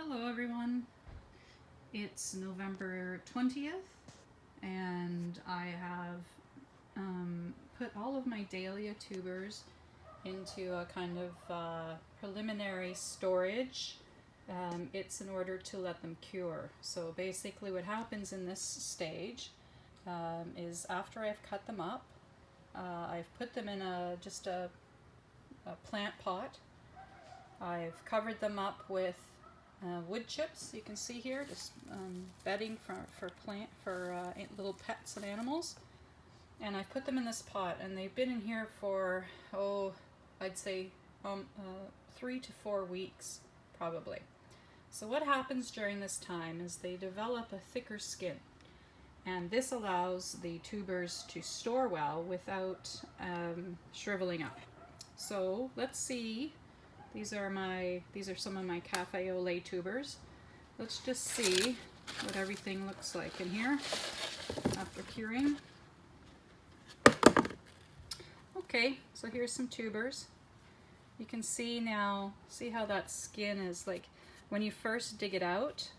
Hello everyone, it's November 20th and I have put all of my Dahlia tubers into a kind of preliminary storage. It's in order to let them cure. So basically what happens in this stage is after I've cut them up, I've put them in just a plant pot. I've covered them up with wood chips. You can see here, just bedding for little pets and animals. And I've put them in this pot, and they've been in here for I'd say 3 to 4 weeks probably. So what happens during this time is they develop a thicker skin, and this allows the tubers to store well without shriveling up. So let's see. These are some of my cafe au lait tubers. Let's just see what everything looks like in here after curing. Okay, so here's some tubers. You can see now, see how that skin is like, when you first dig it out,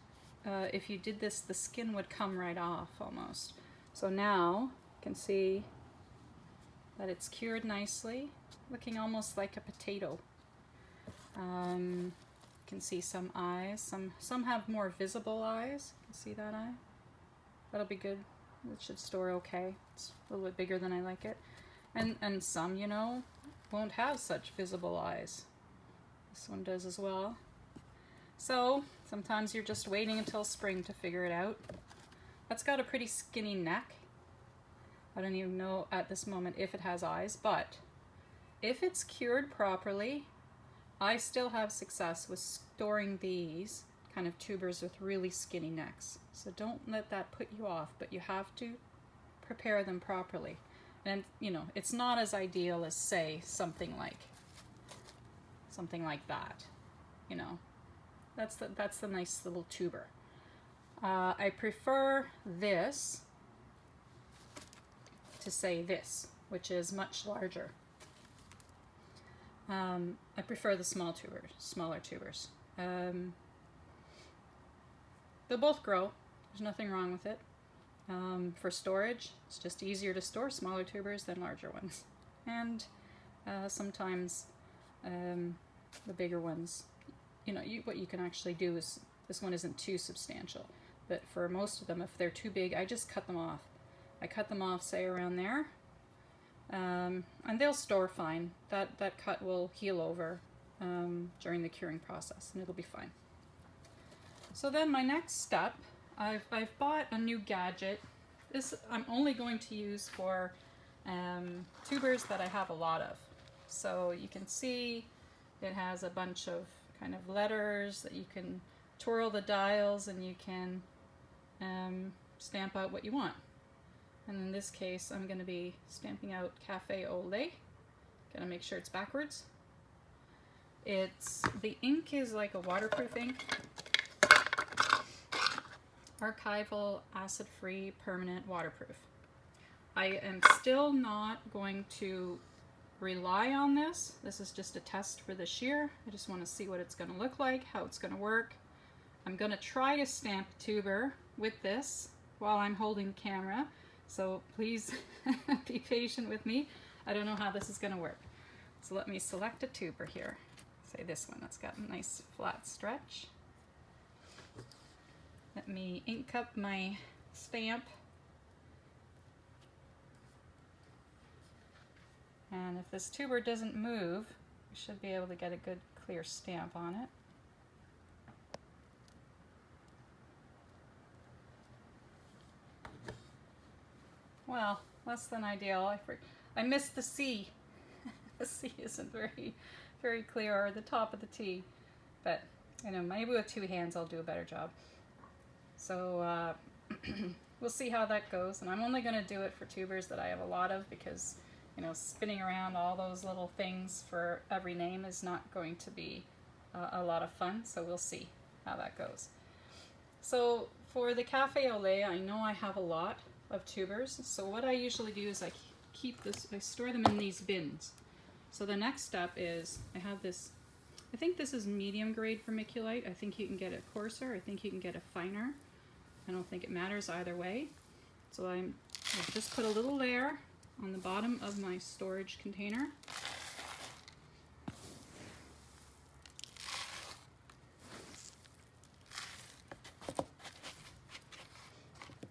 if you did this, the skin would come right off almost. So now you can see that it's cured nicely, looking almost like a potato. You can see some eyes. Some have more visible eyes. You can see that eye. That'll be good. It should store okay. It's a little bit bigger than I like it. And some, you know, won't have such visible eyes. This one does as well. So sometimes you're just waiting until spring to figure it out. That's got a pretty skinny neck. I don't even know at this moment if it has eyes, but if it's cured properly, I still have success with storing these kind of tubers with really skinny necks. So don't let that put you off, but you have to prepare them properly. And you know, it's not as ideal as, say, something like that. You know, that's the nice little tuber. I prefer this to, say, this, which is much larger. I prefer the smaller tubers. They'll both grow. There's nothing wrong with it. For storage, it's just easier to store smaller tubers than larger ones. And sometimes the bigger ones, you know, what you can actually do is, this one isn't too substantial, but for most of them, if they're too big, I just cut them off. I cut them off, say, around there. And they'll store fine. That cut will heal over during the curing process, and it'll be fine. So then my next step, I've bought a new gadget. This I'm only going to use for tubers that I have a lot of. So you can see it has a bunch of kind of letters that you can twirl the dials, and you can stamp out what you want. And in this case, I'm going to be stamping out Cafe au lait. Gonna make sure it's backwards. The ink is like a waterproof ink. Archival, acid-free, permanent, waterproof. I am still not going to rely on this. This is just a test for this year. I just want to see what it's going to look like, how it's going to work. I'm going to try to stamp a tuber with this while I'm holding the camera. So please be patient with me. I don't know how this is going to work. So let me select a tuber here. Say this one that's got a nice flat stretch. Let me ink up my stamp. And if this tuber doesn't move, we should be able to get a good clear stamp on it. Well, less than ideal. I missed the C. The C isn't very clear, or the top of the T. But, you know, maybe with two hands I'll do a better job. So we'll see how that goes. And I'm only going to do it for tubers that I have a lot of, because, you know, spinning around all those little things for every name is not going to be a lot of fun. So we'll see how that goes. So for the Cafe au lait, I know I have a lot of tubers. So what I usually do is I store them in these bins. So the next step is, I have this I think this is medium grade vermiculite. I think you can get it coarser. I think you can get it finer. I don't think it matters either way. So I've just put a little layer on the bottom of my storage container.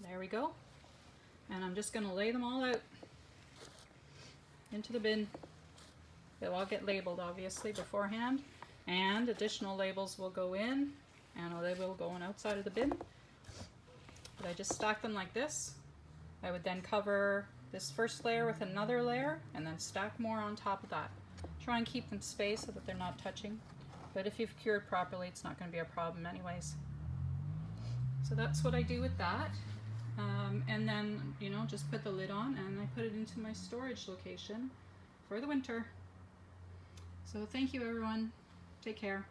There we go. And I'm just going to lay them all out into the bin. They'll all get labeled obviously beforehand, and additional labels will go in and they will go on outside of the bin. But I just stack them like this. I would then cover this first layer with another layer and then stack more on top of that. Try and keep them spaced so that they're not touching. But if you've cured properly, it's not going to be a problem anyways. So that's what I do with that. And then, you know, just put the lid on and I put it into my storage location for the winter. So thank you everyone. Take care.